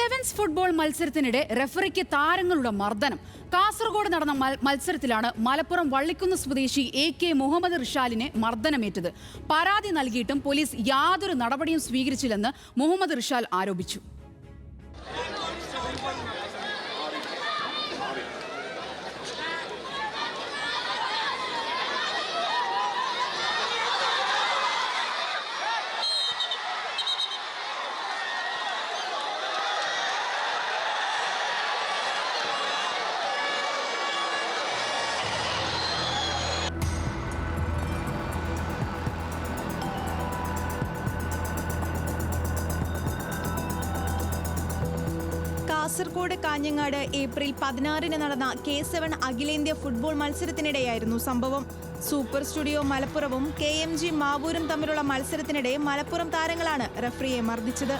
Sevens football മത്സരത്തിനിടെ റെഫറിക്ക് താരങ്ങളുടെ മർദ്ദനം. കാസർഗോഡ് നടന്ന മത്സരത്തിലാണ് മലപ്പുറം വള്ളിക്കുന്ന് സ്വദേശി AK മുഹമ്മദ് റിഷാലിനെ മർദ്ദനമേറ്റത്. പരാതി നൽകിയിട്ടും പോലീസ് യാതൊരു നടപടിയും സ്വീകരിച്ചില്ലെന്ന് മുഹമ്മദ് റിഷാൽ ആരോപിച്ചു. കാസർഗോഡ് കാഞ്ഞങ്ങാട് ഏപ്രിൽ 16 നടന്ന K7 അഖിലേന്ത്യാ ഫുട്ബോൾ മത്സരത്തിനിടെയായിരുന്നു സംഭവം. സൂപ്പർ സ്റ്റുഡിയോ മലപ്പുറവും KMG മാവൂരും തമ്മിലുള്ള മത്സരത്തിനിടെ മലപ്പുറം താരങ്ങളാണ് റഫറിയെ മർദ്ദിച്ചത്.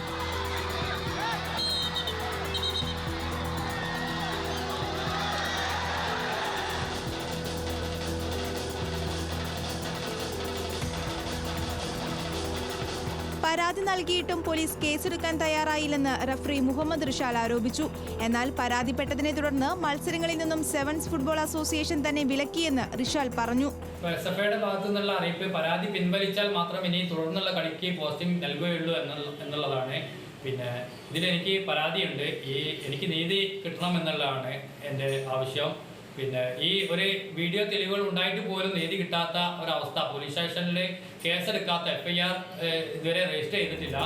പരാതി നൽകിയിട്ടും പോലീസ് കേസെടുക്കാൻ തയ്യാറായില്ലെന്ന് റഫറി മുഹമ്മദ് റിഷാൽ ആരോപിച്ചു. എന്നാൽ പരാതിപ്പെട്ടതിനെ തുടർന്ന് മത്സരങ്ങളിൽ നിന്നും സെവൻസ് ഫുട്ബോൾ അസോസിയേഷൻ തന്നെ വിലക്കിയെന്ന് റിഷാൽ പറഞ്ഞു. SFയുടെ ഭാഗത്തു നിന്നുള്ള അറിയിപ്പ് പരാതി പിൻവലിച്ചാൽ മാത്രം ഇനി തുടർന്നുള്ള കളിക്ക് പോസ്റ്റിംഗ് നൽകുകയുള്ളൂ എന്നുള്ളതാണ്. പിന്നെ ഇതിലെനിക്ക് പരാതിയുണ്ട്. എനിക്ക് നീതി കിട്ടണം എന്നുള്ളതാണ് എൻ്റെ ആവശ്യം. പിന്നെ ഈ ഒരു വീഡിയോ തെളിവുകൾ ഉണ്ടായിട്ട് പോലും നീതി കിട്ടാത്ത ഒരവസ്ഥ, പോലീസ് സ്റ്റേഷനിൽ കേസെടുക്കാത്ത FIR ഇതുവരെ രജിസ്റ്റർ ചെയ്തിട്ടില്ല.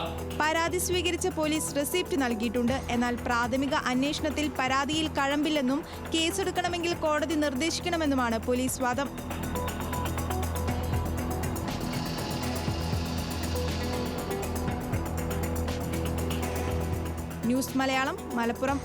പരാതി സ്വീകരിച്ച പോലീസ് റെസിപ്റ്റ് നൽകിയിട്ടുണ്ട്. എന്നാൽ പ്രാഥമിക അന്വേഷണത്തിൽ പരാതിയിൽ കഴമ്പില്ലെന്നും കേസെടുക്കണമെങ്കിൽ കോടതി നിർദ്ദേശിക്കണമെന്നുമാണ് പോലീസ് വാദം. ന്യൂസ് മലയാളം, മലപ്പുറം.